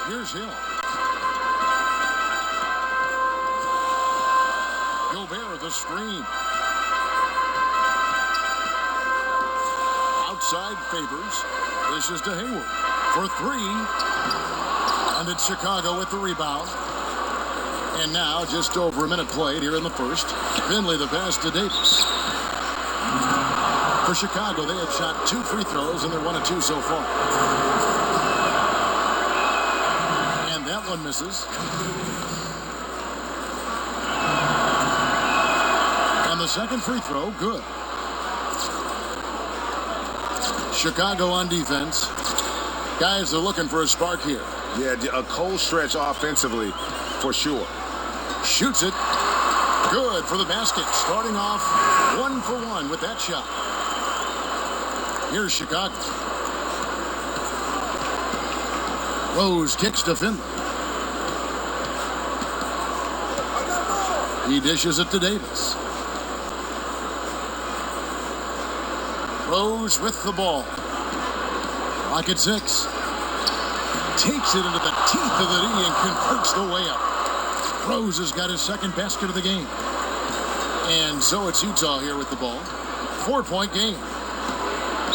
Here's Hill. Gobert, the screen. Outside Favors. This is to Hayward for three. And it's Chicago with the rebound. And now just over a minute played here in the first. Finley the pass to Davis. For Chicago, they have shot 2 free throws and they're 1 of 2 so far. And that one misses. And the second free throw, good. Chicago on defense. Guys are looking for a spark here. Yeah, a cold stretch offensively for sure. Shoots it. Good for the basket. Starting off 1 for 1 with that shot. Here's Chicago. Rose kicks to Finley. He dishes it to Davis. Rose with the ball. Lock at 6. Takes it into the teeth of the D and converts the layup. Rose has got his second basket of the game. And so it's Utah here with the ball. 4-point game.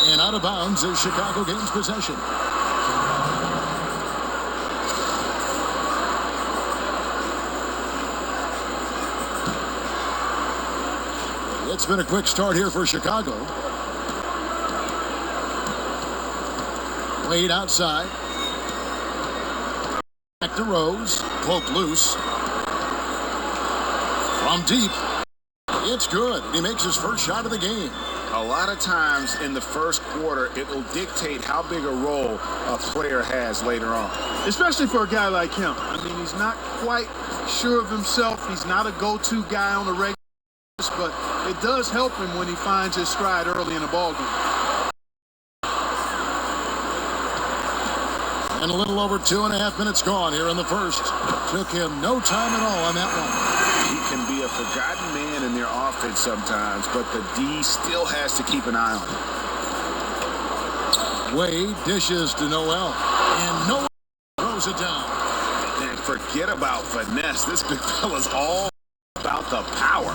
And out of bounds as Chicago gains possession. It's been a quick start here for Chicago. Wade outside. Back to Rose. Cloak loose. From deep. It's good. He makes his first shot of the game. A lot of times in the first quarter, it will dictate how big a role a player has later on. Especially for a guy like him. I mean, he's not quite sure of himself. He's not a go-to guy on the regular basis, but it does help him when he finds his stride early in a ball game. And a little over 2.5 minutes gone here in the first. Took him no time at all on that one. He can be a forgotten man in their offense sometimes, but the D still has to keep an eye on him. Wade dishes to Noel. And Noel throws it down. And forget about finesse. This big fella's all about the power.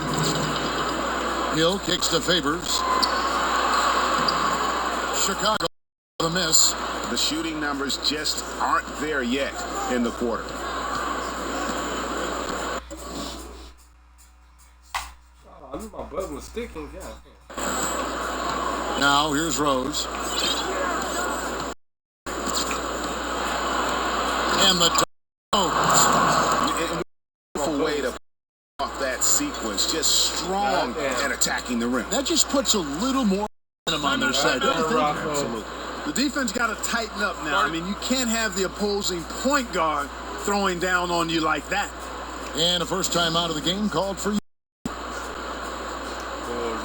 Hill kicks to Favors. Chicago the miss. The shooting numbers just aren't there yet in the quarter. I knew my button was sticking. Yeah. Now here's Rose. And the Beautiful way to off that sequence. Just strong and attacking the rim. that just puts a little more on their side, don't you think? Absolutely. The defense got to tighten up now. I mean, you can't have the opposing point guard throwing down on you like that. And a first time out of the game called for you.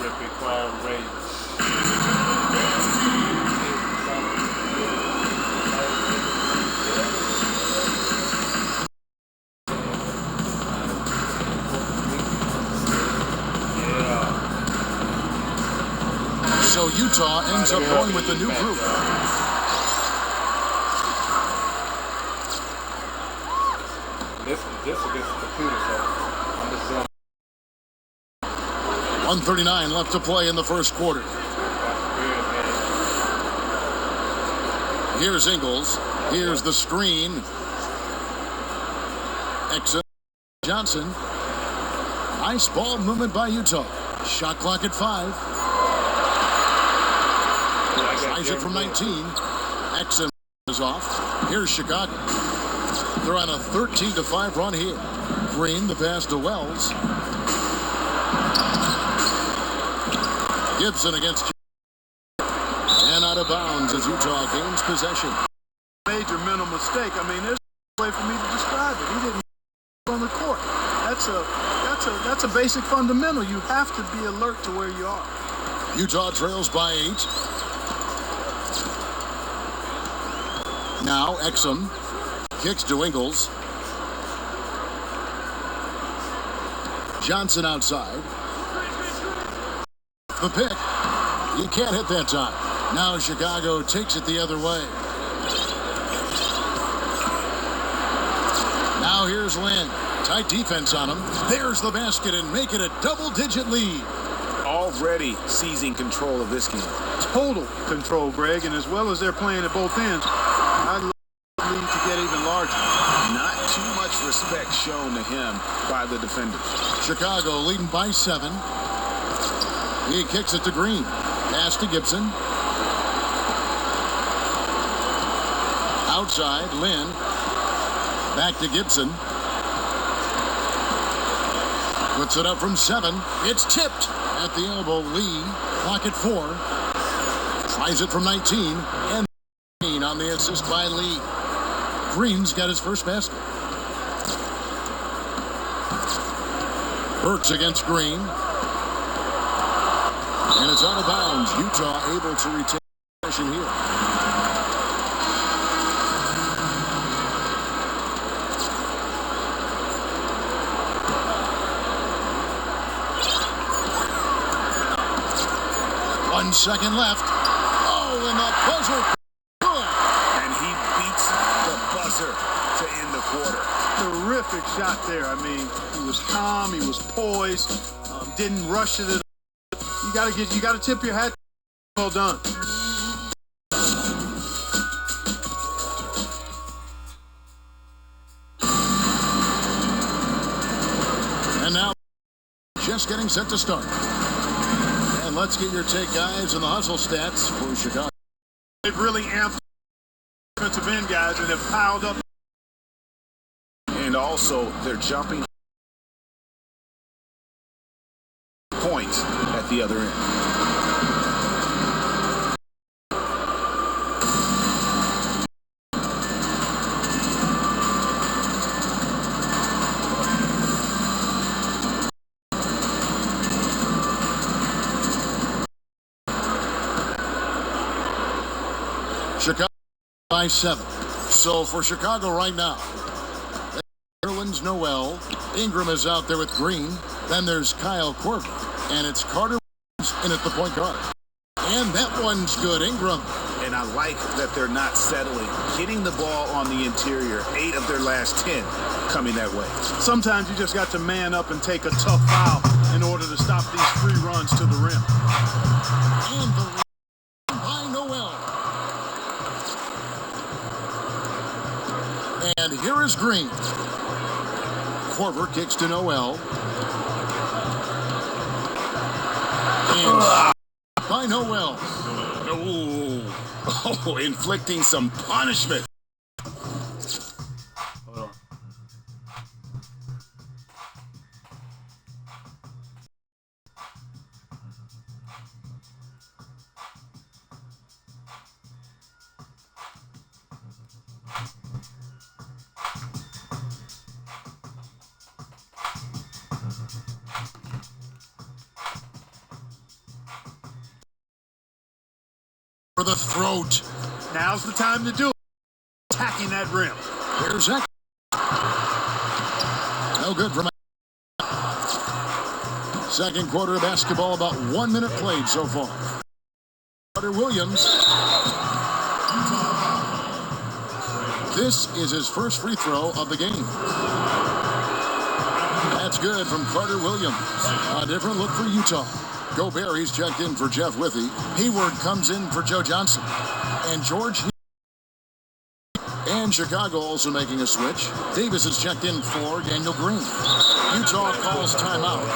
Rippy crime rate. So Utah ends up going with the new group. This against the computer, so I'm just going. 1:39 left to play in the first quarter. Here's Ingles. Here's the screen. Exit Johnson. Nice ball movement by Utah. Shot clock at 5. Ties it from 19. Exum is off. Here's Chicago. They're on a 13-5 run here. Green, the pass to Wells. Gibson against and out of bounds as Utah gains possession. Major mental mistake. I mean, there's no way for me to describe it. He didn't on the court. That's a basic fundamental. You have to be alert to where you are. Utah trails by 8. Now Exum kicks to Ingles. Johnson outside. The pick. He can't hit that time. Now Chicago takes it the other way. Here's Lynn. Tight defense on him. There's the basket and make it a double-digit lead. Already seizing control of this game. Total control, Greg, and as well as they're playing at both ends, I'd like the lead to get even larger. Not too much respect shown to him by the defenders. Chicago leading by 7. He kicks it to Green. Pass to Gibson. Outside, Lynn. Back to Gibson. Puts it up from 7. It's tipped at the elbow. Lee, clock at 4. Tries it from 19. And on the assist by Lee. Green's got his first basket. Burks against Green. And it's out of bounds. Utah able to retain possession here. One second left. Oh, and the buzzer. Good. And he beats the buzzer to end the quarter. Terrific shot there. I mean, he was calm, he was poised, didn't rush it. You gotta tip your hat. Well done. And now, just getting set to start. And let's get your take, guys, on the hustle stats for Chicago. They've really amped defensive end guys and have piled up. And also, they're jumping points at the other end. Chicago by 7. So for Chicago right now, Nerlens Noel, Ingram is out there with Green. Then there's Kyle Korver, and it's Carter in at the point guard. And that one's good, Ingram. And I like that they're not settling, getting the ball on the interior. 8 of their last 10 coming that way. Sometimes you just got to man up and take a tough foul in order to stop these free runs to the rim. And the by Noel. And here is Green. Korver kicks to Noel. And by Noel. Oh, inflicting some punishment. Hold on. For the throat. Now's the time to do it. Attacking that rim. Here's that. No good for my. Second quarter of basketball, about 1 minute played so far. Carter Williams. This is his first free throw of the game. That's good from Carter Williams. A different look for Utah. Gobert, he's checked in for Jeff Withey. Hayward comes in for Joe Johnson. And George. And Chicago also making a switch. Davis is checked in for Daniel Green. Utah calls timeout.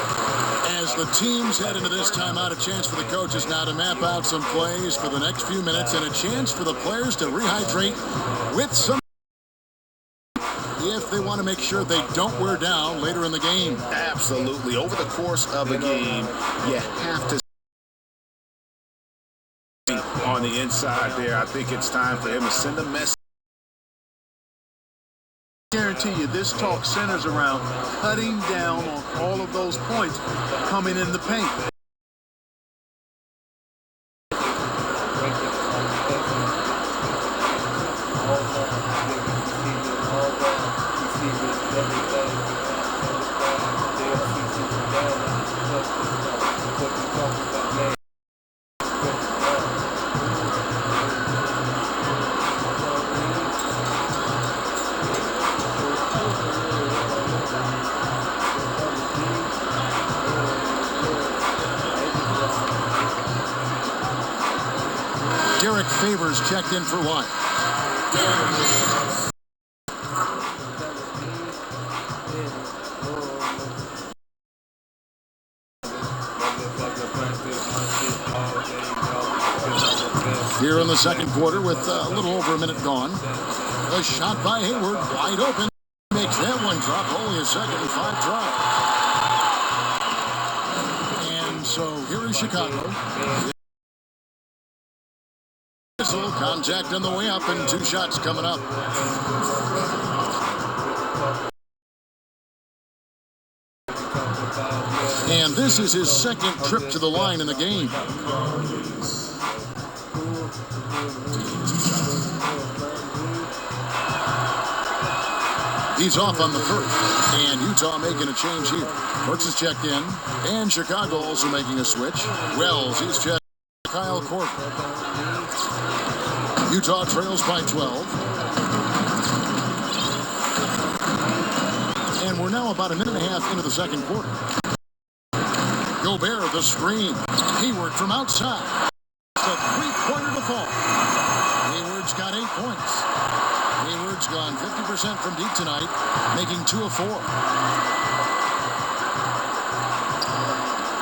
As the teams head into this timeout, a chance for the coaches now to map out some plays for the next few minutes and a chance for the players to rehydrate with some if they want to make sure they don't wear down later in the game. Absolutely. Over the course of a game, you have to on the inside there. I think it's time for him to send a message. I guarantee you this talk centers around cutting down on all of those points coming in the paint. Favors checked in for one. Here in the second quarter with a little over a minute gone. A shot by Hayward, wide open. Makes that one drop, only a second and 5 drop. And so here is Chicago. Whistle, contact on the way up, and 2 shots coming up. And this is his second trip to the line in the game. He's off on the first, and Utah making a change here. Burks is checked in, and Chicago also making a switch. Wells, he's checked. Kyle Korver. Utah trails by 12. And we're now about a minute and a half into the second quarter. Gobert, the screen. Hayward from outside. It's a 3-pointer to fall. Hayward's got 8 points. Hayward's gone 50% from deep tonight, making 2 of 4.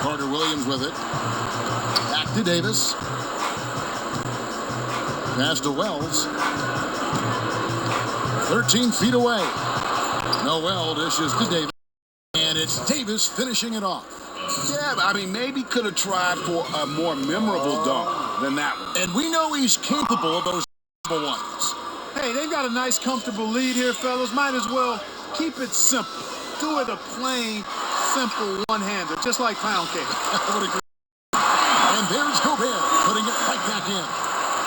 Carter Williams with it. Back to Davis. Pass to Wells. 13 feet away. Noel dishes to Davis. And it's Davis finishing it off. Yeah, I mean, maybe could have tried for a more memorable dunk than that one. And we know he's capable of those ones. Hey, they've got a nice, comfortable lead here, fellas. Might as well keep it simple. Do it a plain, simple one-hander, just like pound cake. I would agree. And there's Gobert putting it right back in.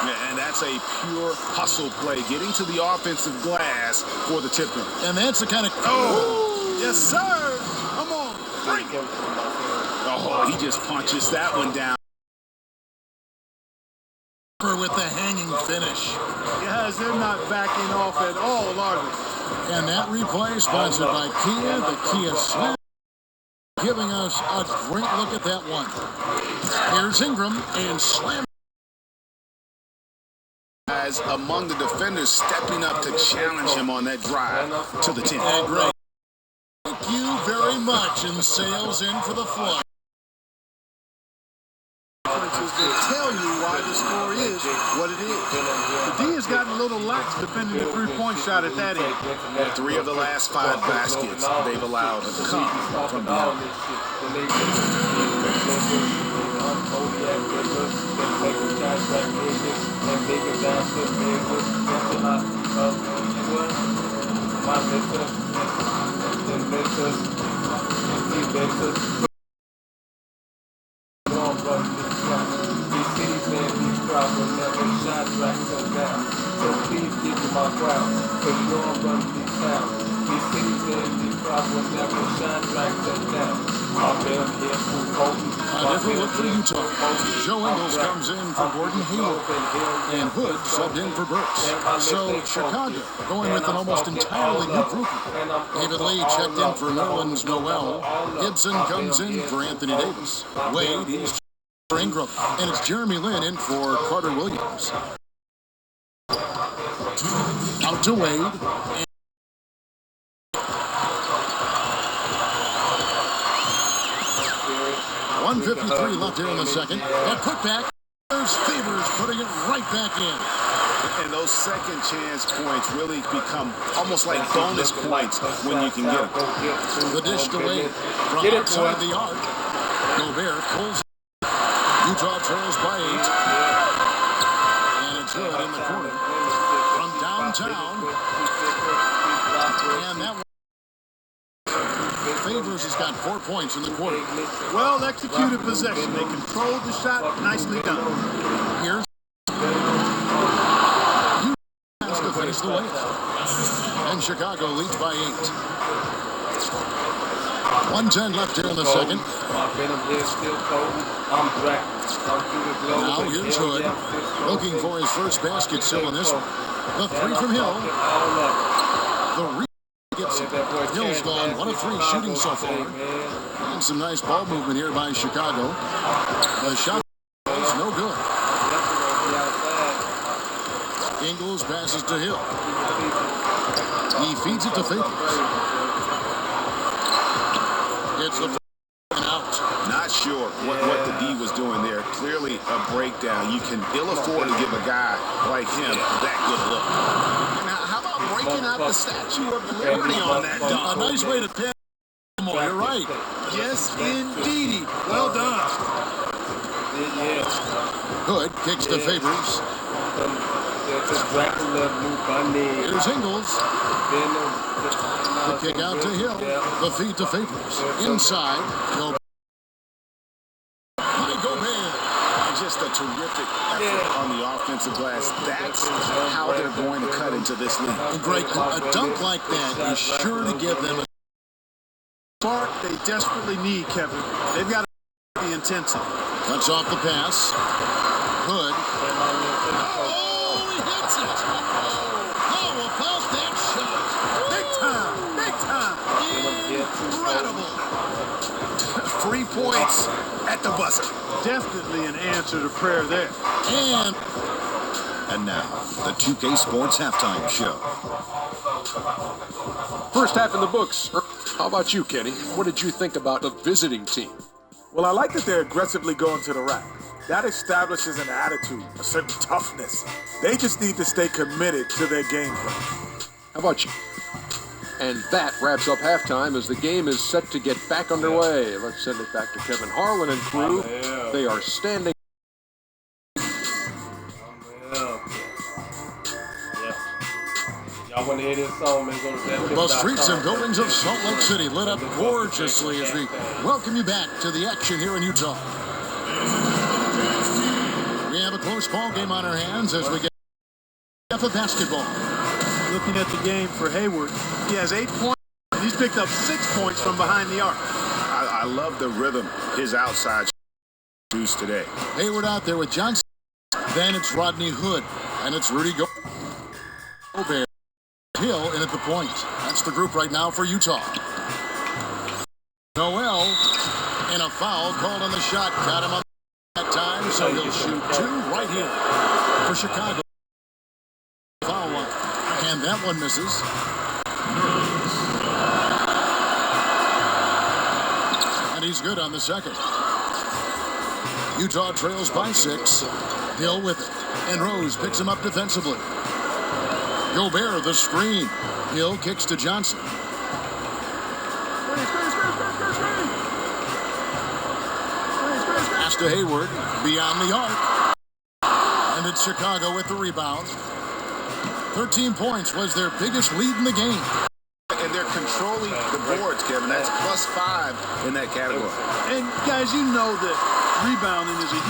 Yeah, and that's a pure hustle play, getting to the offensive glass for the tip-in. And that's the kind of... Oh, yes, sir. Come on, bring it. Oh, he just punches that one down. With the hanging finish. Yes, they're not backing off at all, are they? And that replay sponsored by Kia, the Kia Slam, giving us a great look at that one. Here's Ingram and Slam. As among the defenders stepping up to challenge him on that drive to the 10. Great. Thank you very much, and sails in for the flush. To tell you why the score is what it is. The D has gotten a little lax defending the three-point shot at that end. 3 of the last 5 baskets they've allowed have come from behind. So please give me my crowd, cause you know I'm running these towns. These cities and these crowds will never shine like them down. I've been here for Colton. A different look for Utah. Joe Ingles comes in for Gordon Hayward, and Hood subbed in for Burks. So Chicago going with an almost entirely new group. David Lee checked in for Nerlens Noel. Gibson comes in for Anthony Davis. Wade, he's for Ingram, and it's Jeremy Lin in for Carter Williams. Out to Wade. 1:53 left here in the second. A putback. There's Favors putting it right back in. And those second chance points really become almost like bonus points when you can get them. The dish to Wade from outside the arc. Gobert pulls. Utah trails by 8. And it's Hood in the corner. From downtown. And that one. Favors has got 4 points in the quarter. Well executed possession. They controlled the shot. Nicely done. Here's has to finish the way. And Chicago leads by 8. 1:10 left here in the second. Now here's Hood. Looking for his first basket still in this one. The 3 from Hill. The gets it. Hill's gone 1 of 3 shooting so far. And some nice ball movement here by Chicago. The shot is no good. Ingles passes to Hill. He feeds it to Favors. Gets the and out. Not sure what the D was doing there. Clearly a breakdown. You can ill afford to give a guy like him that good look. Now, how about breaking out the Statue of Liberty on that dunk? A nice way to pin him. You're right. Yes, indeedy. Well done. Hood kicks to Favors. Here's Ingles. The kick out to Hill. The feed to Favors. Inside. Gobert. Just a terrific effort on the offensive glass. That's how they're going to cut into this league. And Greg, a dunk like that is sure to give them a spark they desperately need, Kevin. They've got the intensity. Cuts off the pass. Hood. Oh, he hits it. Oh, about that shot. Big time. Big time. Incredible. 3 points at the buzzer. Definitely an answer to prayer there. And now, the 2K Sports Halftime Show. First half in the books. How about you, Kenny? What did you think about the visiting team? Well, I like that they're aggressively going to the rack. That establishes an attitude, a certain toughness. They just need to stay committed to their game plan. How about you? And that wraps up halftime as the game is set to get back underway. Let's send it back to Kevin Harlan and crew. They are standing. Y'all want to hear this song, man? Go to that. The streets and buildings of Salt Lake City lit up gorgeously as we welcome you back to the action here in Utah. We have a close ball game on our hands as we get for basketball. Looking at the game for Hayward, he has 8 points, and he's picked up 6 points from behind the arc. I love the rhythm his outside used today. Hayward out there with Johnson. Then it's Rodney Hood, and it's Rudy Gobert. Hill in at the point. That's the group right now for Utah. Noel, and a foul called on the shot. Got him up that time, so he'll shoot 2 right here for Chicago. Foul line. And that one misses. And he's good on the second. Utah trails by 6. Hill with it. And Rose picks him up defensively. Gobert, the screen. Hill kicks to Johnson. Pass to Hayward. Beyond the arc. And it's Chicago with the rebound. 13 points was their biggest lead in the game. And they're controlling the boards, Kevin. That's +5 in that category. And guys, you know that rebounding is a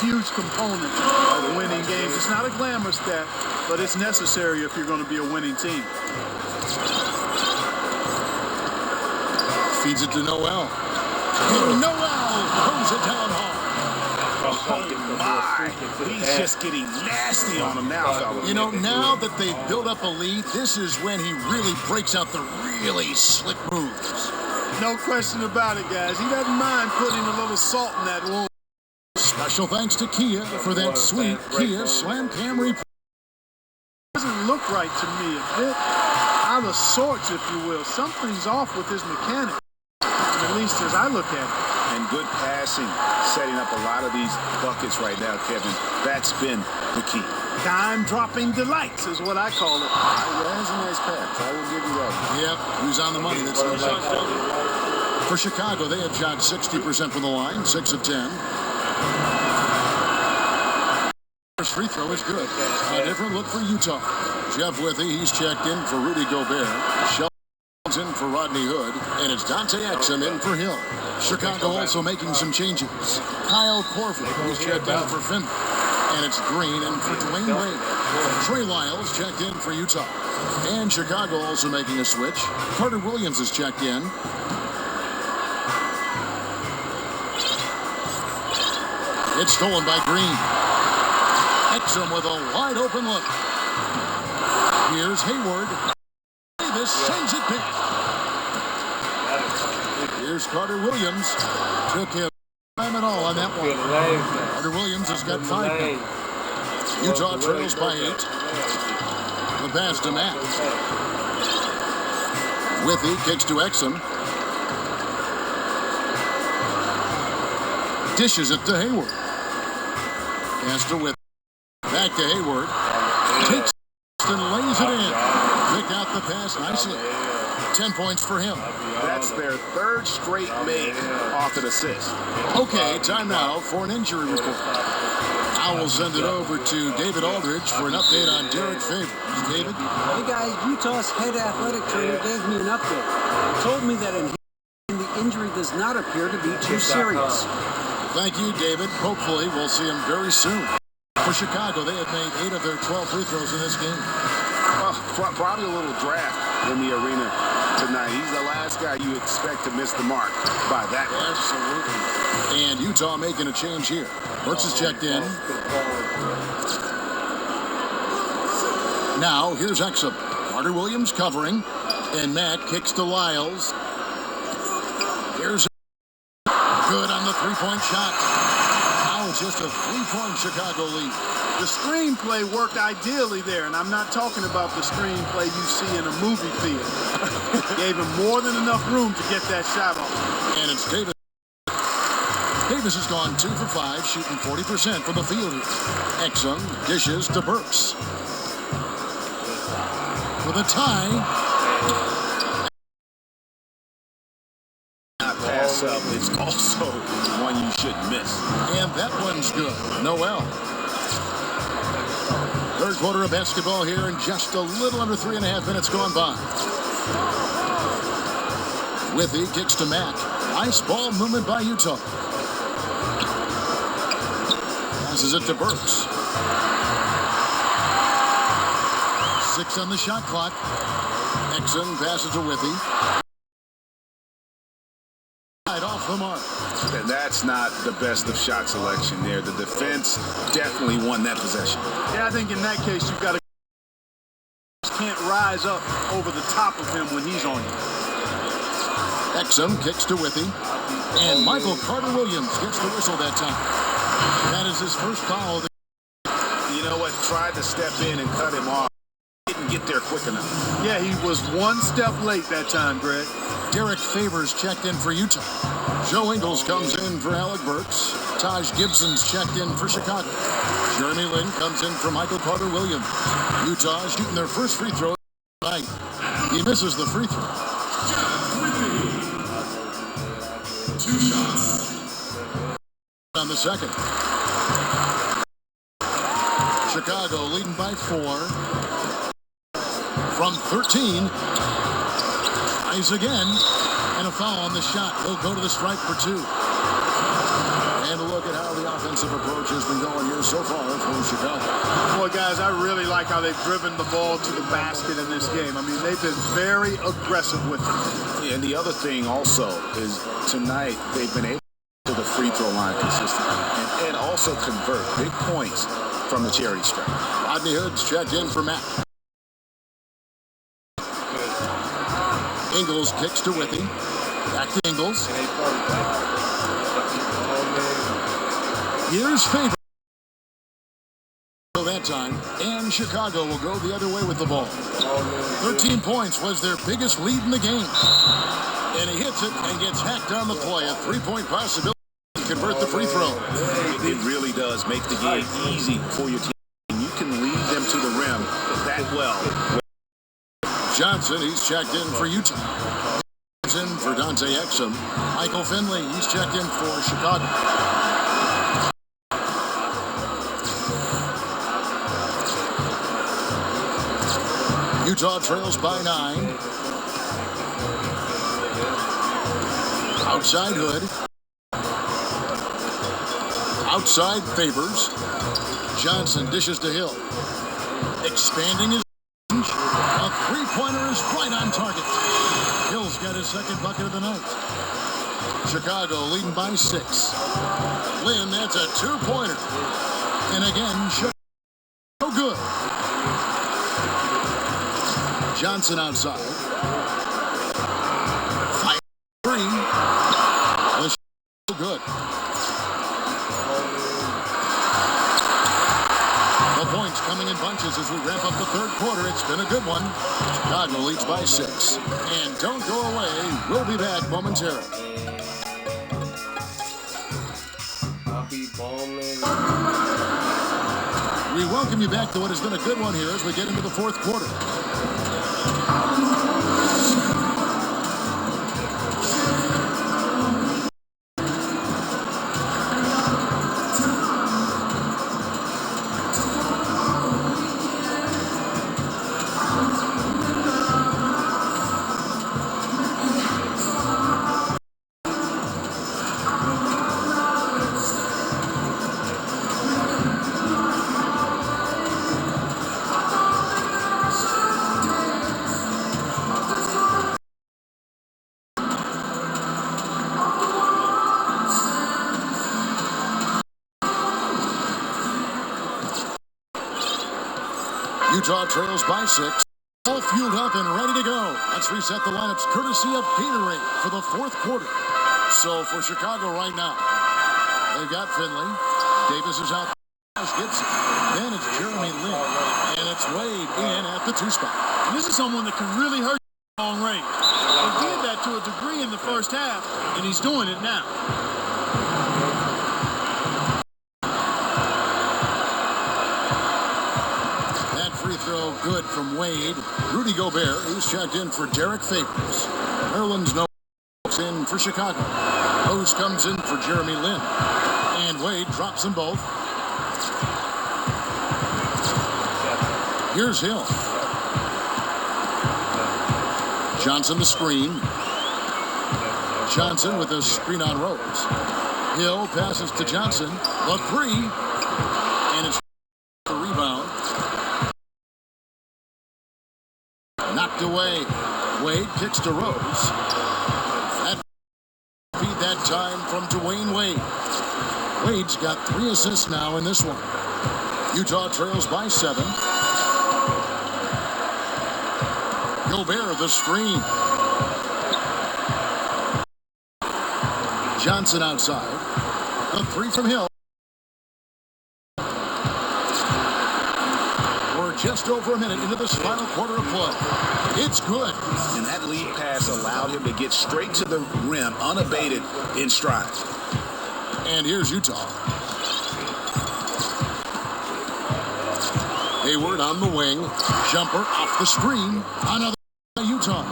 huge component of winning games. It's not a glamour stat, but it's necessary if you're going to be a winning team. Feeds it to Noel. And Noel throws it down hard. Oh my! He's just getting nasty on him now, fellas. You know, now that they've built up a lead, this is when he really breaks out the really slick moves. No question about it, guys. He doesn't mind putting a little salt in that wound. Special thanks to Kia for that sweet Kia Slam Cam replay. Doesn't look right to me. A bit out of sorts, if you will. Something's off with his mechanics, at least as I look at it. And good passing, setting up a lot of these buckets right now, Kevin. That's been the key. Dime-dropping delights is what I call it. That's a nice pass. I will give you that. Yep, who's on the money? That's for Chicago, they have shot 60% from the line, 6 of 10. First free throw is good. A different look for Utah. Jeff Withy, he's checked in for Rudy Gobert. Sheldon's in for Rodney Hood. And it's Dante Exum in for Hill. Chicago also making some changes. Kyle Korver, who's checked out for Finley. And it's Green in for Dwayne Wade. Trey Lyles checked in for Utah. And Chicago also making a switch. Carter Williams is checked in. It's stolen by Green. Exum with a wide open look. Here's Hayward. Davis sends it back. Here's Carter Williams. Took him time at all on that one. Carter Williams has got 5 now. Utah trails by 8. The pass to Matt. Withy kicks to Exum. Dishes it to Hayward. Pass to Withy. Back to Hayward. Takes and lays it in. Pick out the pass nicely. 10 points for him. That's their third straight make off an assist. Okay, time now for an injury report. I will send it over to David Aldridge for an update on Derek Favors. David? Hey guys, Utah's head athletic trainer gave me an update. Told me that in him, the injury does not appear to be too serious. Thank you, David. Hopefully we'll see him very soon. For Chicago, they have made 8 of their 12 free throws in this game. Probably a little draft in the arena tonight. He's the last guy you expect to miss the mark by that much. Absolutely. And Utah making a change here. Brooks is checked in. Now, here's Exum. Carter Williams covering. And Matt kicks to Lyles. Here's good on the three-point shot. Now it's just a 3-point Chicago lead. The screenplay worked ideally there, and I'm not talking about the screenplay you see in a movie theater. Gave him more than enough room to get that shot off. And it's Davis. Davis has gone 2 for 5, shooting 40% from the field here. Exum dishes to Burks. With a tie. Pass up, it's also one you shouldn't miss. And that one's good. Noel. Third quarter of basketball here, and just a little under 3.5 minutes gone by. Withy kicks to Matt. Nice ball movement by Utah. Passes it to Burks. 6 on the shot clock. Exum passes to Withy. Right off the mark. And that's not the best of shot selection there. The defense definitely won that possession. Yeah, I think in that case, you've got to can't rise up over the top of him when he's on you. Exum kicks to Withy. And Michael Carter Williams gets the whistle that time. That is his first foul. You know what? Tried to step in and cut him off. Didn't get there quick enough. Yeah, he was one step late that time, Greg. Derek Favors checked in for Utah. Joe Ingles comes in for Alec Burks. Taj Gibson's checked in for Chicago. Jeremy Lin comes in for Michael Carter Williams. Utah shooting their first free throw tonight. He misses the free throw. 2 shots. On the second. Chicago leading by 4. From 13. Eyes again. And a foul on the shot. He'll go to the stripe for 2. And a look at how the offensive approach has been going here so far for Chicago. Boy, guys, I really like how they've driven the ball to the basket in this game. I mean, they've been very aggressive with it. And the other thing also is tonight they've been able to the free throw line consistently and also convert big points from the charity stripe. Rodney Hood's checked in for Matt. Ingles kicks to Withy. Back to Ingles. Here's Favor. That time, and Chicago will go the other way with the ball. 13 points was their biggest lead in the game. And he hits it and gets hacked on the play. A 3-point possibility to convert the free throw. It really does make the game easy for your team. You can lead them to the rim that well. Johnson, he's checked in for Utah. He's in for Dante Exum. Michael Finley, he's checked in for Chicago. Utah trails by 9. Outside Hood. Outside Favors. Johnson dishes to Hill. Expanding his range. A 3-pointer is right on target. Hill's got his second bucket of the night. Chicago leading by 6. Lynn, that's a 2-pointer. And again, Chicago good. Johnson outside. 5-3. The shot good. The 1. Chicago leads by 6. And don't go away. We'll be back momentarily. I'll be balling. We welcome you back to what has been a good one here as we get into the fourth quarter. Utah trails by 6. All fueled up and ready to go. Let's reset the lineups courtesy of Gatorade for the fourth quarter. So for Chicago right now, they've got Finley. Davis is out. Gibson. Then it's Jeremy Lin. And it's Wade in at the 2 spot. And this is someone that can really hurt you long range. He did that to a degree in the first half, and he's doing it now. Throw good from Wade. Rudy Gobert, who's checked in for Derek Favors. Nerlens no in for Chicago. Rose comes in for Jeremy Lin. And Wade drops them both. Here's Hill. Johnson the screen. Johnson with a screen on Rose. Hill passes to Johnson. The 3. And it's the rebound. Knocked away. Wade kicks to Rose. That feed that time from Dwayne Wade. Wade's got 3 assists now in this one. Utah trails by 7. Gobert the screen. Johnson outside. The 3 from Hill. Just over a minute into this final quarter of play. It's good. And that lead pass allowed him to get straight to the rim, unabated in stride. And here's Utah. Hayward on the wing. Jumper off the screen. Another Utah.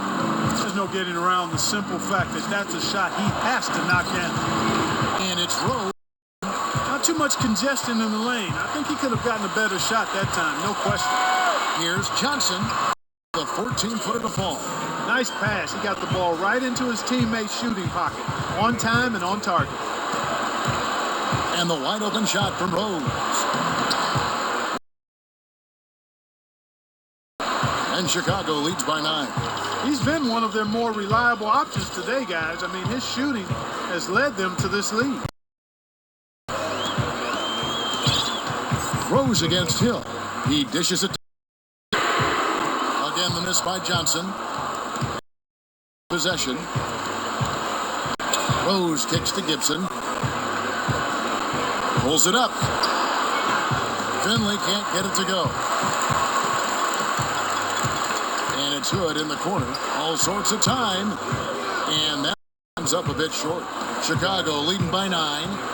There's no getting around the simple fact that that's a shot he has to knock down. And it's Rose. Not too much congestion in the lane. I think he could have gotten a better shot that time, no question. Here's Johnson, the 14-footer to fall. Nice pass. He got the ball right into his teammate's shooting pocket. On time and on target. And the wide open shot from Rose. And Chicago leads by 9. He's been one of their more reliable options today, guys. I mean, his shooting has led them to this lead. Rose against Hill. He dishes it. Again, the miss by Johnson. Possession. Rose kicks to Gibson. Pulls it up. Finley can't get it to go. And it's Hood in the corner. All sorts of time. And that comes up a bit short. Chicago leading by 9.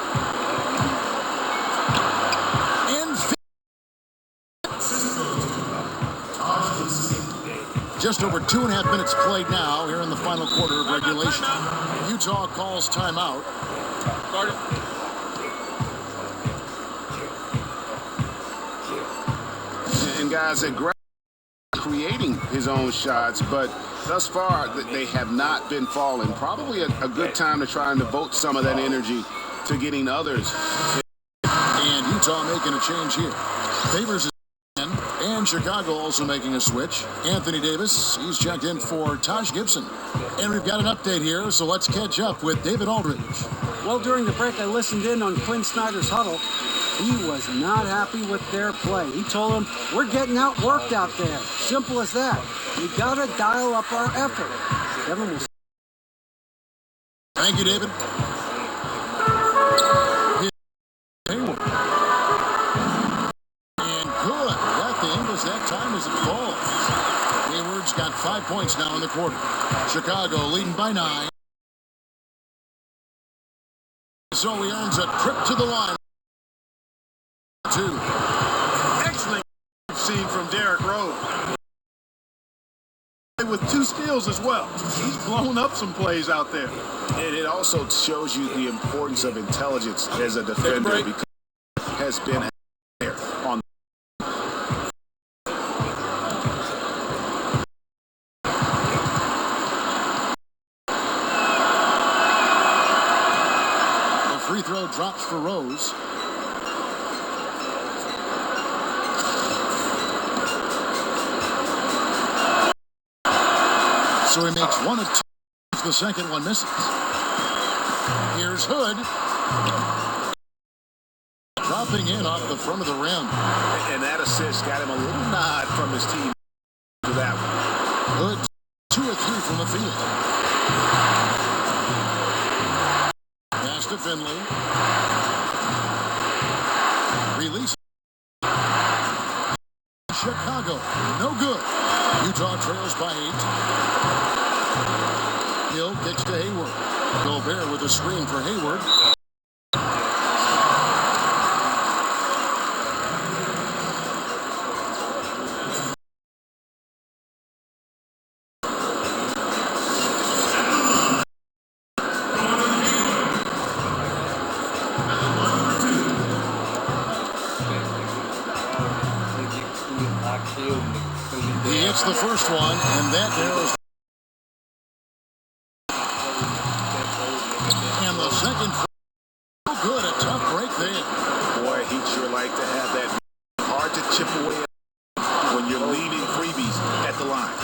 Just over 2.5 minutes played now here in the final quarter of regulation. Utah calls timeout. And guys, they're creating his own shots, but thus far they have not been falling. Probably a good time to try and devote some of that energy to getting others. And Utah making a change here. Favors is in, and Chicago also making a switch. Anthony Davis, he's checked in for Taj Gibson. And we've got an update here, so let's catch up with David Aldridge. Well, during the break, I listened in on Quinn Snyder's huddle. He was not happy with their play. He told them, we're getting outworked out there. Simple as that. We got to dial up our effort. Kevin was... Thank you, David. Hayward. And good. Got the Ingles that time as it falls. He's got 5 points now in the quarter. Chicago leading by 9. So he earns a trip to the line. 2. Excellent scene from Derrick Rose. With 2 steals as well. He's blown up some plays out there. And it also shows you the importance of intelligence as a defender because it has been there on. The free throw drops for Rose. So he makes 1 of 2. The second one misses. Here's Hood. Dropping in off the front of the rim. And that assist got him a little nod from his team to that one. Hood 2 of 3 from the field. Pass to Finley. Release. Chicago. No good. Utah trails by 8. Hill kicks to Hayward. Gobert with a screen for Hayward. He hits the first one, and that narrows. And the second, good, a tough break there. Boy, he'd sure like to have that. Hard to chip away when you're leaving freebies at the line.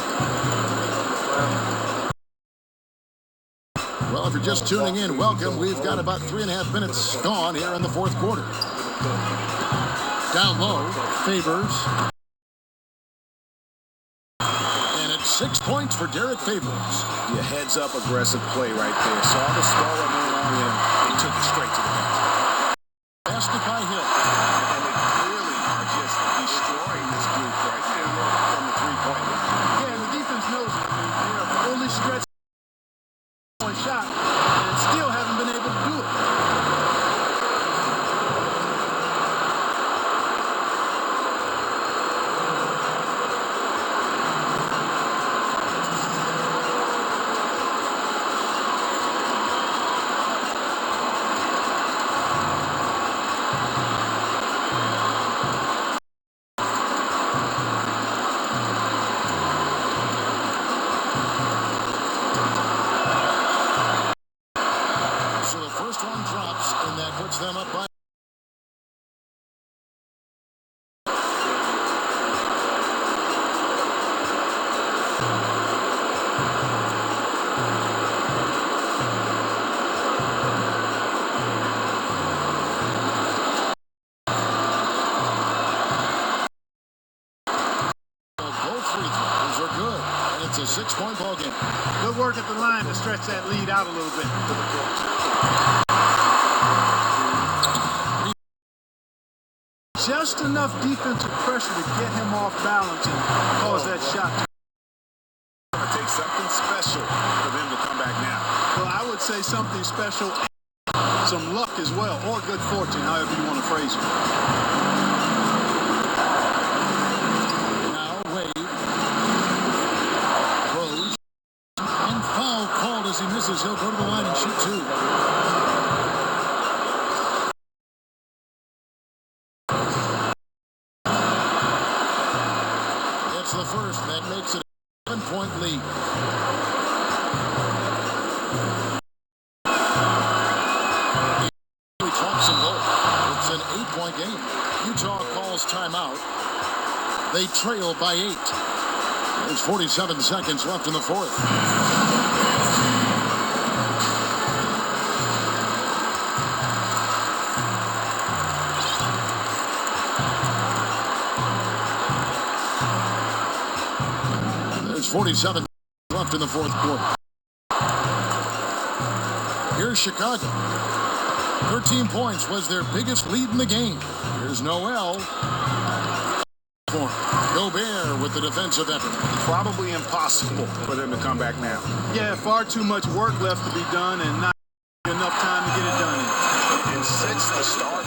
Well, if you're just tuning in, welcome. We've got about 3.5 minutes gone here in the fourth quarter. Down low, Favors. And it's 6 points for Derek Favors. Yeah, heads up aggressive play right there. Saw the smaller man on him and took it straight to the bench. Passed it by Hill. And they clearly are just destroying this group right there from the three-point line. Yeah, and the defense knows it. They're fully stretched one shot and still haven't been able to do it. Them up by both free throws are good, and it's a 6-point ball game. Good work at the line to stretch that lead out a little bit. Just enough defensive pressure to get him off balance and cause that shot. It takes something special for them to come back now. Well, I would say something special, some luck as well, or good fortune, however you want to phrase it. Now Wade. Rose. And foul called as he misses. He'll go to the line and shoot 2. The first, that makes it a 7-point lead. He drops them both. It's an 8-point game. Utah calls timeout. They trail by 8. There's 47 seconds left in the fourth. There's 47 left in the fourth quarter. Here's Chicago. 13 points was their biggest lead in the game. Here's Noel. for him. Gobert with the defensive effort. Probably impossible for them to come back now. Yeah, far too much work left to be done and not enough time to get it done in. And since the start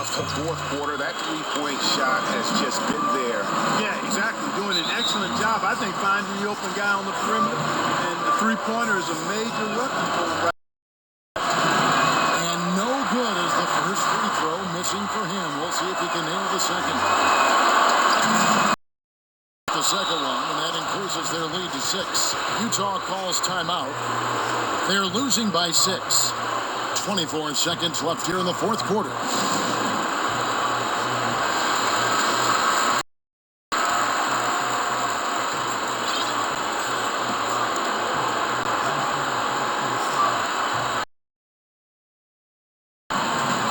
of the fourth quarter, that three-point shot has just been there. Yeah, exactly. Doing an excellent job. I think finding the open guy on the perimeter, and the three-pointer is a major weapon for him right now. And no good as the first free throw missing for him. We'll see if he can nail the second. The second one, and that increases their lead to 6. Utah calls timeout. They're losing by 6. 24 seconds left here in the fourth quarter.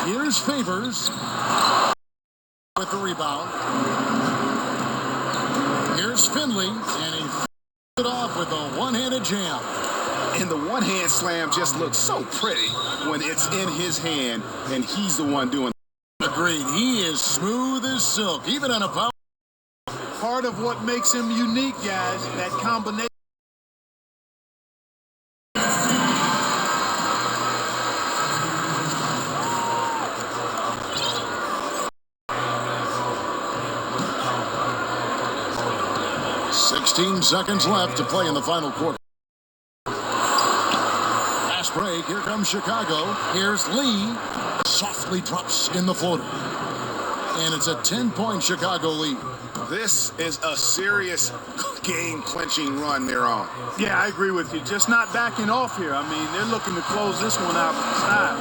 Here's Favors with the rebound. Here's Finley, and he it off with a one-handed jam. And the one-hand slam just looks so pretty when it's in his hand and he's the one doing it. Agreed. He is smooth as silk, even on a foul. Part of what makes him unique, guys, that combination. Seconds left to play in the final quarter. Fast break. Here comes Chicago. Here's Lee. Softly drops in the floater. And it's a 10-point Chicago lead. This is a serious game-clinching run they're on. Yeah, I agree with you. Just not backing off here. I mean, they're looking to close this one out with style.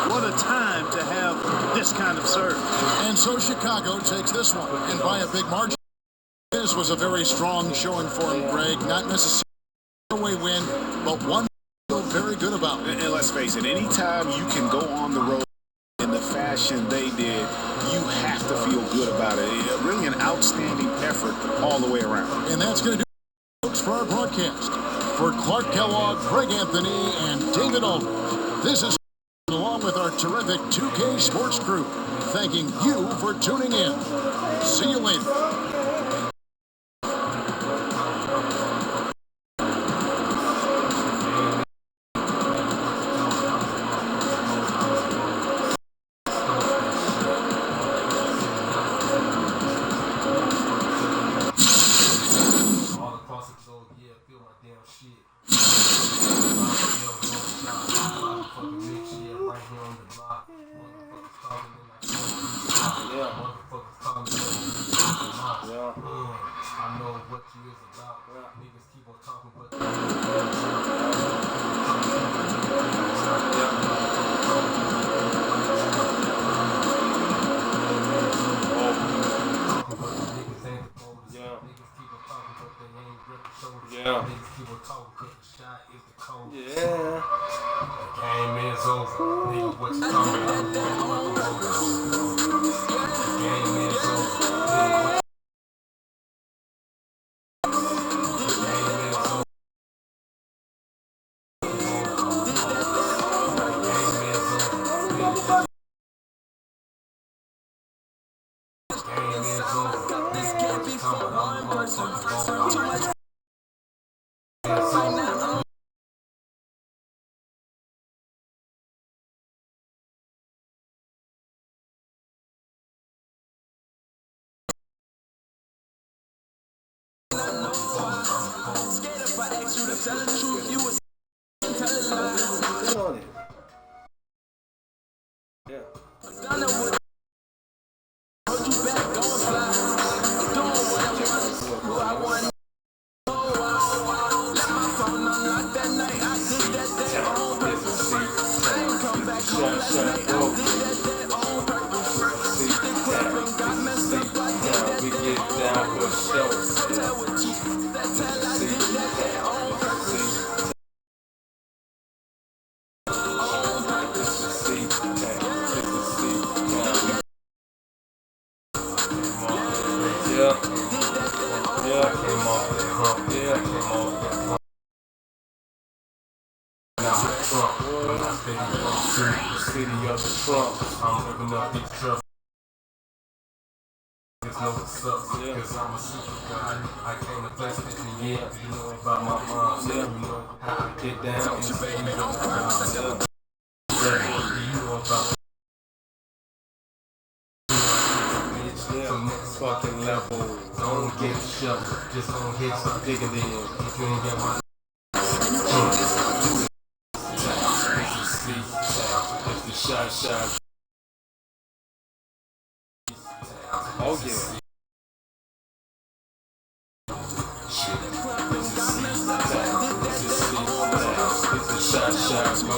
What a time to have this kind of serve. And so Chicago takes this one, and by a big margin. This was a very strong showing for him, Greg. Not necessarily a away win, but one to feel very good about. And let's face it, anytime you can go on the road in the fashion they did, you have to feel good about it. Really an outstanding effort all the way around. And that's going to do it, folks, for our broadcast. For Clark Kellogg, Greg Anthony, and David Aldridge, this is along with our terrific 2K Sports crew, thanking you for tuning in. See you later. City of the Trump, I'm living up these trucks. niggas know what's up, cause I'm a super guy. I came to bless 50 years, you know about my mom, you know how I get down, and baby, you know about you know about some next fucking level. Don't get shoved, just don't hit some digging in. If you ain't get my it's the shot. Oh yeah. It's the shot go.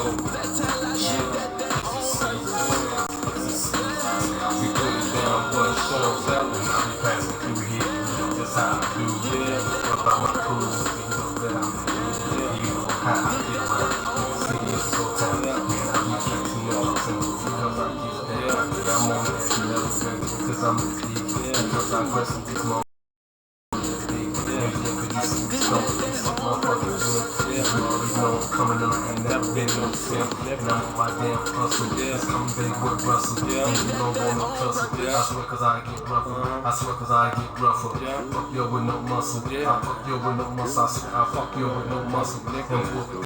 We put it down for a show. That when I be passing through here, that's how I do. Yeah, about my crew, you know that I'm you know how I get right. City is so tight, man. I be flexing up simple because I get that. I'm on that level, because I'm the deep. Because I question these moments. Coming up, ain't never been no simp. And I'm on my damn hustle. It's coming big with Russell. And you don't want no tussle. I swear cause I get rougher. I swear cause I get rougher. Fuck you with no muscle. I fuck you with no muscle. I swear I fuck you with no muscle. And whoop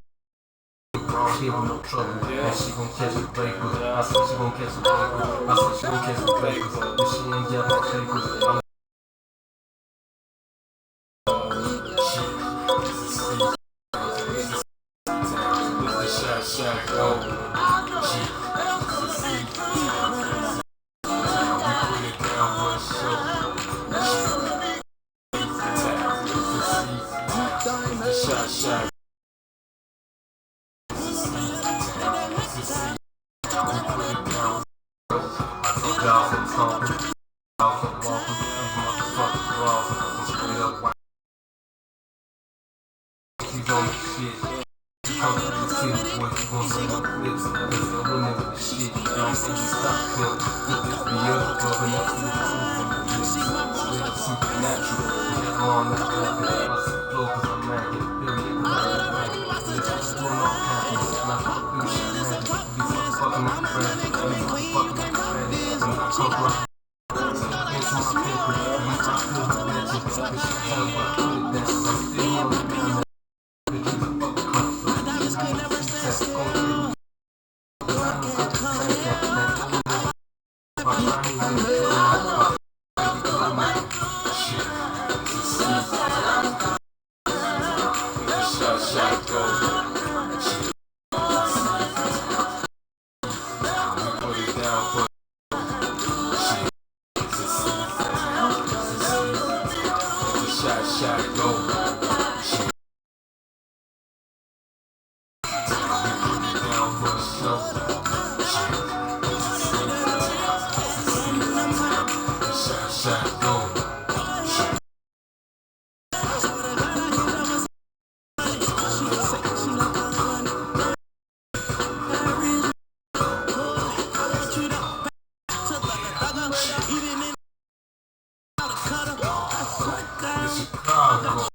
wrong here with no trouble. And she gon' catch the papers. I swear she gon' catch the papers. I swear she gon' catch the papers. If she ain't got no papers, shot go. We put it down for a show. Shot. We put it down. I told y'all from talking. Y'all from walking. These motherfucking bras. I'm straight up white. She's on the shit. Come to the city, boy, you gon' see the clips. Cause I'm winning with the shit. Y'all see you stop clip. Could this be us? Rubbing up to the truth. Straight up supernatural. Yeah, I'm on that rapid. I see flow cause I'm macking. Period, cause I'm macking. Let's do it all happens. Not for the new shit magic. Be fucking with the brand. Be fucking with the brand. And I come right into my paper. And we try to feel the magic. Bitch, you tell me I put it down. I'm still on the ground. Shot go. We put it down for shit. It's a shot go. Shit. We put it down for the show. Shot go. Chicago.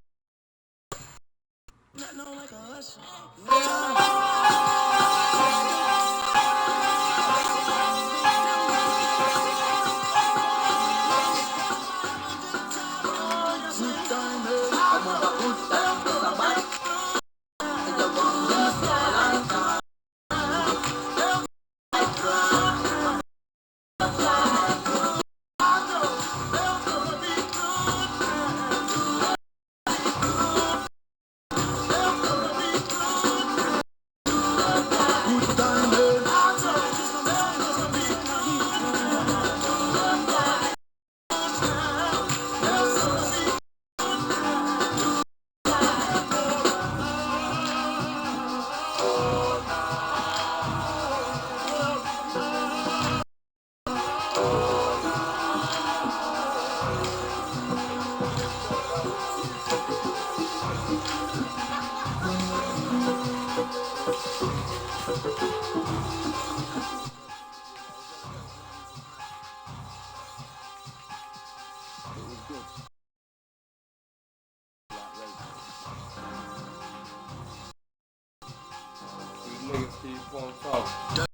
Niggas keep on talking.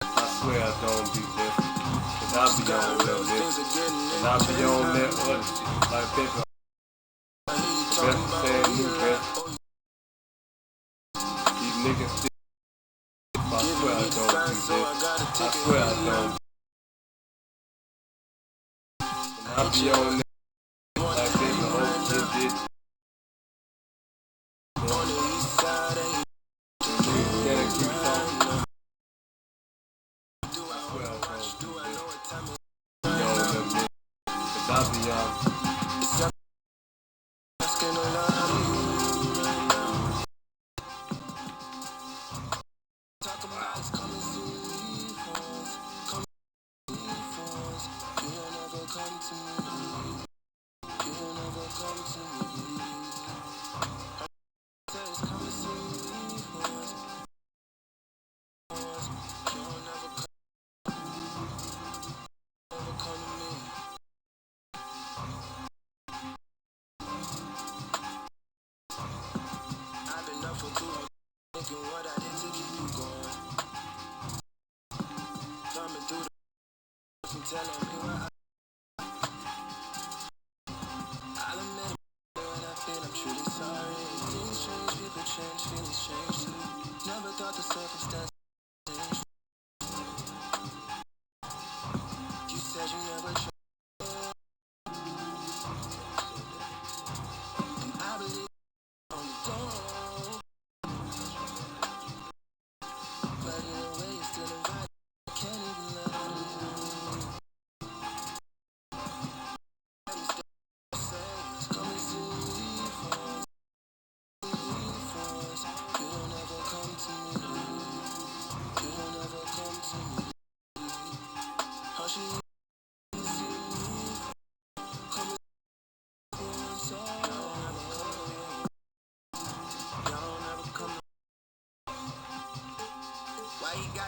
I swear I don't do this, cause I be on real this. And I'll be on that other shit. Like Pepper. Best saying new best. These niggas still. I swear I don't do this. I swear I don't. And I'll be on that like this the whole shit did.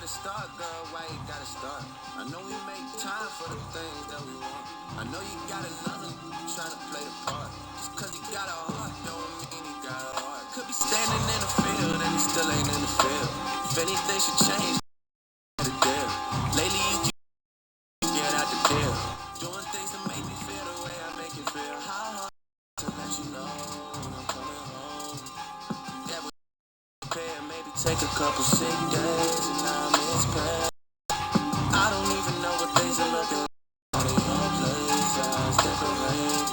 Start, girl, why you gotta start? I know we make time for the things that we want. I know you got another trying to play the part. Just cause he got a heart, don't mean he got a heart. Could be standing in the field and he still ain't in the field. If anything should change, the deal. Lately you keep get out the deal. Doing things to make me feel the way I make you feel. How hard to let you know when I'm coming home. That would pay and maybe take a couple sick days and now I don't even know what things are looking like. Out of your place, eyes decorate.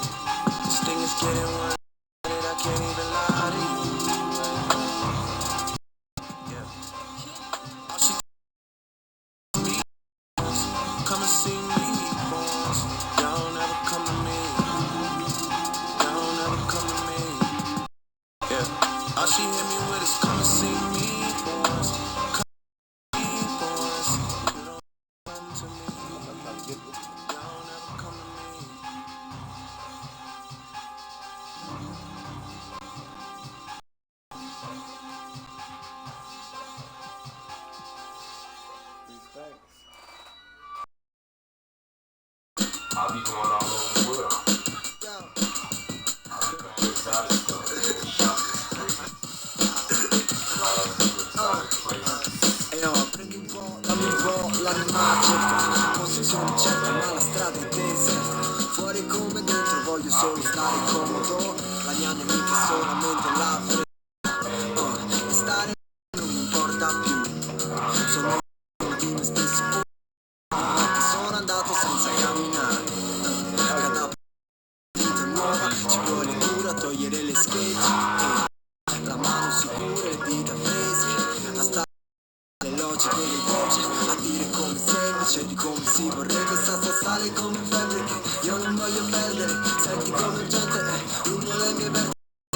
This thing is getting one that I can't even lie to you. Yeah. All she me was come and see me once. Don't ever come to me. Don't ever come to me. Yeah. All she hit me with is come and see me once. I'll be going all over the world. I'll be going inside the stuff. Prendi un po', dammi un po' l'anima cerca. Posizione certa ma la strada è tesa. Fuori come dentro voglio solo stare comodo. La mia nemica è solamente la fredda. E stare non mi importa più. Sono di me stesso. Sono andato senza camminare. Cada vita nuova ci vuole cura, togliere le schegge. La mano sicura e dita fresche. A stare le logiche le voci. A dire come sei invece di come si vorrebbe. Sale come febbre che io non voglio perdere. Senti come gente lungo le mie verte.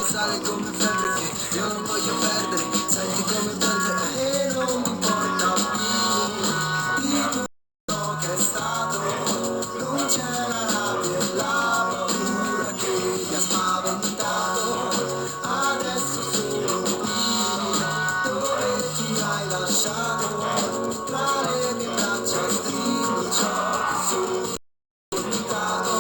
Sale come febbre che io non voglio perdere. Senti come gente e non mi importa più di tutto che è stato. Non c'è la rabbia e la paura che mi ha spaventato. Adesso sono qui dove tu l'hai lasciato. Tra le mie braccia stringo ciò che sono diventato.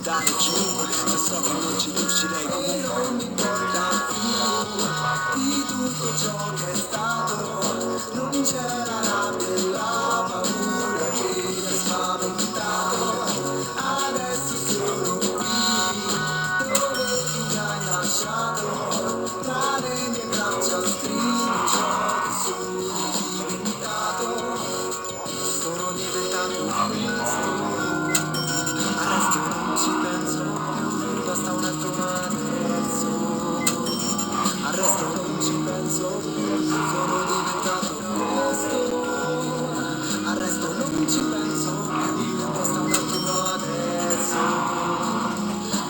andare giù, e so che non ci riuscirei comunque. Non mi importa più di tutto ciò che è stato, non c'è la rabbia e la paura che mi ha spaventato. Adesso sono qui, dove tu mi hai lasciato, tra le mie braccia stringo ciò che sono diventato. Sono diventato questo. Arresto non ci penso più, basta un attimo adesso. Arresto non ci penso più, sono diventato questo. Arresto non ci penso più, basta un attimo adesso.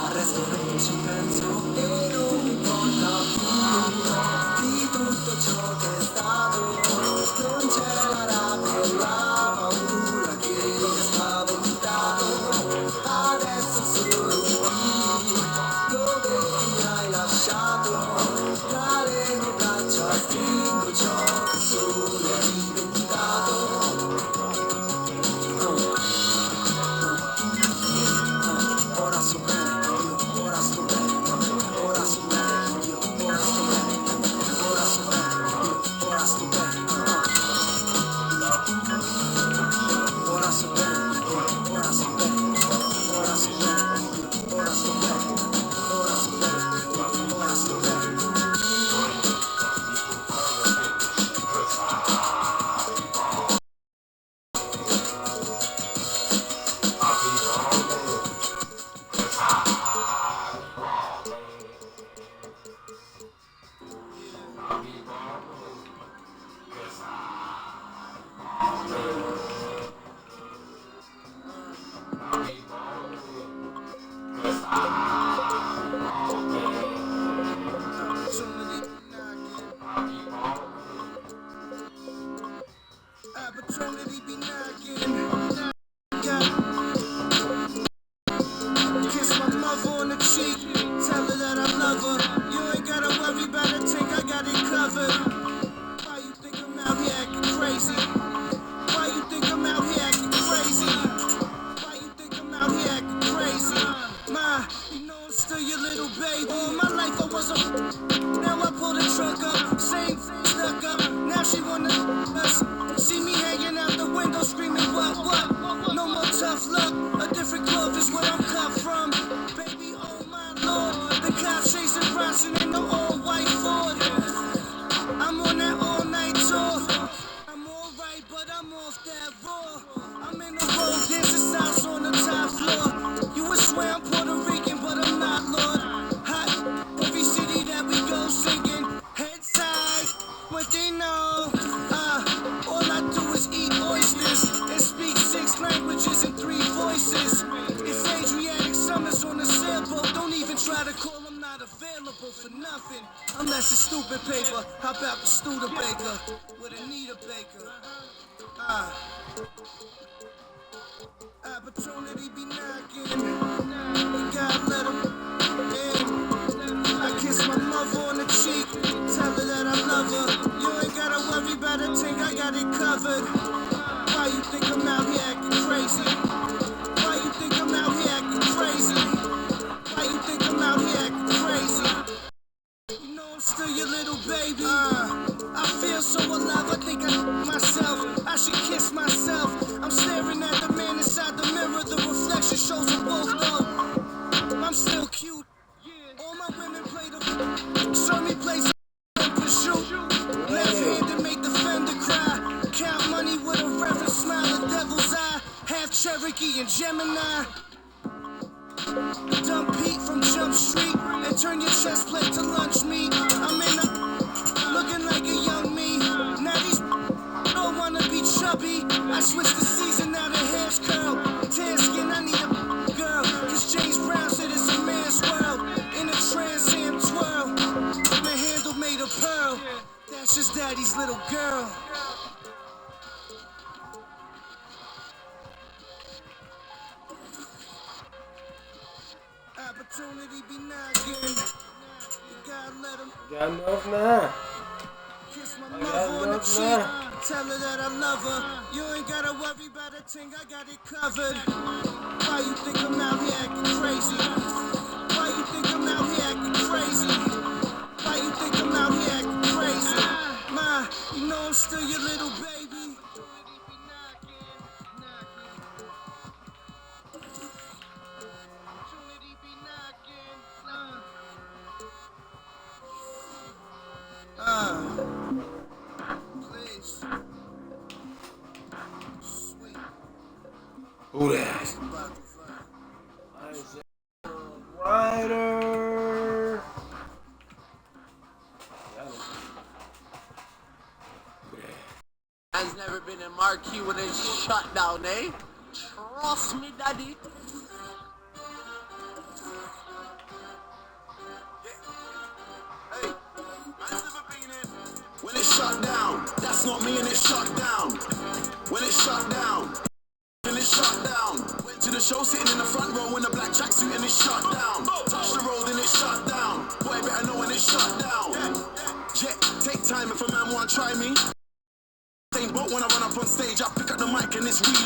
Arresto non ci penso e non mi importa più di tutto ciò che è stato. Non c'è la rabbia e la paura che mi ha spaventato. Adesso sono qui, dove tu mi hai lasciato, tra le mie braccia stringo ciò che sono diventato. Ora sto bene, io ora sto bene, ora sto bene, io ora sto bene, ora sto bene, io ora sto bene. Ora sto bene, ora sto bene, ora sto bene, ora sto bene, ora sto bene, ora sto bene. Opportunity be knocking. Kiss my mother on the cheek, tell her that I love her. You ain't gotta worry about a thing, I got it covered. Why you think I'm out here acting crazy? Why you think I'm out here acting crazy? Why you think I'm out here acting crazy? Ma, you know I'm still your little baby. All my life I was a now I pull the truck up, same stuck up. Now she wanna us. See me hanging out the window screaming, what? No more tough luck. A different cloth is where I'm cut from. Baby, oh my lord. The cops chasing Bronson in the all-white Ford. I'm on that all-night tour. I'm alright, but I'm off that raw. I'm in the road, dancing salsa on the top floor. You would swear I'm Puerto Rican, but I'm not, Lord. Hot, every city that we go singing. Head side, what they know. All I do is eat oysters and speak 6 languages and 3 voices. It's Adriatic summers on a sailboat. Don't even try to call, I'm not available for nothing. Unless it's stupid paper. How about the Studebaker with Anita Baker? Opportunity be knocking. You gotta let 'em in. I kiss my mother on the cheek, tell her that I love her. You ain't gotta worry about a thing, I got it covered. Why you think I'm out here acting crazy? Why you think I'm out here acting crazy? Why you think I'm out here acting crazy? You know I'm still your little baby. I feel so alive, I think I myself. I should kiss myself. I'm staring at the man inside the mirror. The reflection shows them both though. I'm still cute. All my women play the show me play some pursuit. Left-handed make the fender cry. Count money with a reverent smile, a devil's eye. Half Cherokee and Gemini. Dump Pete from Jump Street and turn your chest plate to lunch meat. I'm in the looking like a young me. Now these don't wanna be chubby. I switched the season, now the hair's curl. Tan skin, I need a girl. Cause James Brown said it's a man's world. In a Trans Am twirl. The handle made of pearl. That's just daddy's little girl. Opportunity be knocking. You gotta let 'em. Got enough now. Kiss my mother on the cheek. Tell her that I love her. You ain't gotta worry about a thing, I got it covered. Why you think I'm out here acting crazy? Ryder. Has never been a marquee when it's shut down, eh? Trust me, daddy. Hey, man's never been in. When it's shut down, that's not me and it's shut down. When it's shut down, and it's shut down. Went to the show sitting in the front row in a black tracksuit and it's shut down. Touch the road and it's shut down. Boy, better know when it's shut down. Yeah, take time if a man wanna try me. Same boat when I run up on stage, I pick up the mic and it's real.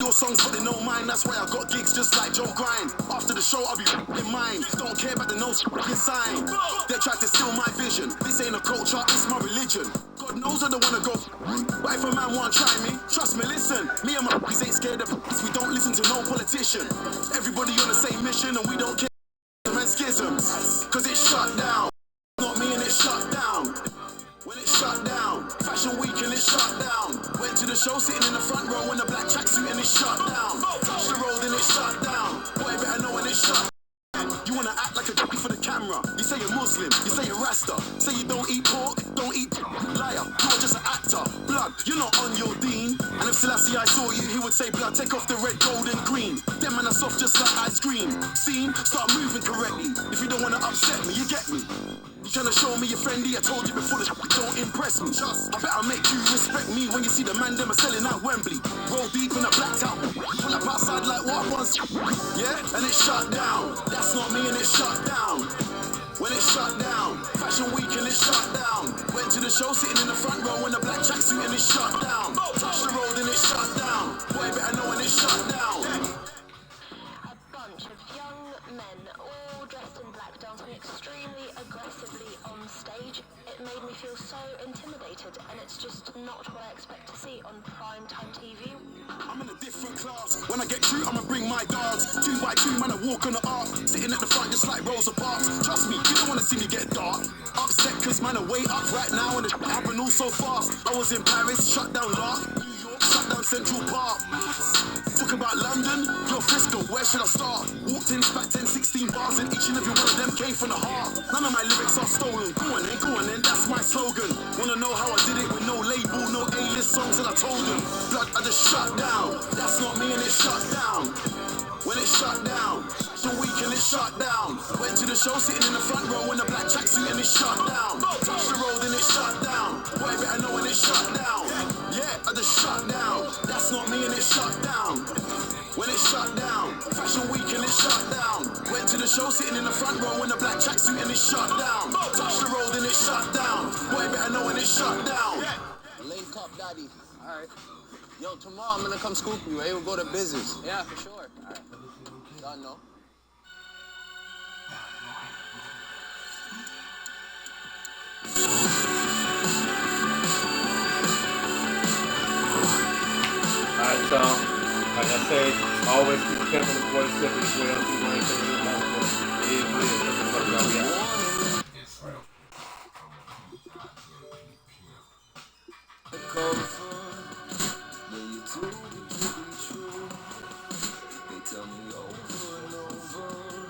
Your songs, but they know mine. That's why I got gigs just like Joe Grind. After the show, I'll be in mine. Don't care about the notes sign. They tried to steal my vision. This ain't a culture, it's my religion. God knows I don't wanna go. But if a man wanna try me, trust me, listen. Me and my ain't scared of this. We don't listen to no politician. Everybody on the same mission and we don't care. Man schisms, cause it's shut down. Not me and it's shut down. When it's shut down, Fashion Week and it's shut down. Went to the show sitting in the front row in a black tracksuit and it's shut down. Touch the road and it's shut down. Boy, better know when it's shut down. You wanna act like a d*** for the camera. You say you're Muslim, you say you're Rasta. Say you don't eat pork, don't eat liar. You're just an actor. Blood, you're not on your dean. And if Selassie I saw you, he would say, blood, take off the red, gold and green. Them man are soft just like ice cream. Scene, start moving correctly. If you don't wanna upset me, you get me. You tryna show me you're friendly? I told you before, this don't impress me. I better make you respect me when you see the man them are selling out Wembley. Roll deep in a blacked out, pull up outside like what once. Yeah, and it's shut down. That's not me and it's shut down. When it's shut down, Fashion Week and it's shut down. Went to the show sitting in the front row in a black tracksuit and it's shut down. Touch the road and it's shut down. Boy, better know when it's shut down. A bunch of young men, all dressed in black, dancing extremely aggressively on stage. It made me feel so intimidated, and it's just not what I expect to see on primetime TV. I'm in a different class. When I get through, I'ma bring my guards. 2 by 2, man, I walk on the arc. Sitting at the front just like Rosa Parks. Trust me, you don't wanna see me get dark. Upset cause man, I way up right now and it happened all so fast. I was in Paris, shut down Lark. New York, shut down Central Park. Talk about London, yo Frisco, where should I start? Walked in, spat 10, 16 bars and each and every one of them came from the heart. None of my lyrics are stolen. Go on then, that's my slogan. Wanna know how I did it with no label, no A-list songs, and I told them, blood, I just shut down. That's not me and it's shut down. When it's shut down, Fashion Week and it's shut down. Went to the show sitting in the front row in a black tracksuit and it's shut down. Touch the road and it's shut down. Boy, better know when it's shut down. Yeah, I just shut down. That's not me and it's shut down. When it's shut down, Fashion Week and it's shut down. Went to the show sitting in the front row in a black tracksuit and it's shut down. Touch the road and it's shut down. Boy, better know when it's shut down. Link up, daddy. Alright. Yo, tomorrow I'm gonna come scoop you, eh? We'll go to business. Yeah, for sure. Alright. Done, no? Alright, y'all. Like I say, always keep pimping the boy simple as well. If you want anything to do about it, it is what it is. That's what the fuck we out. Come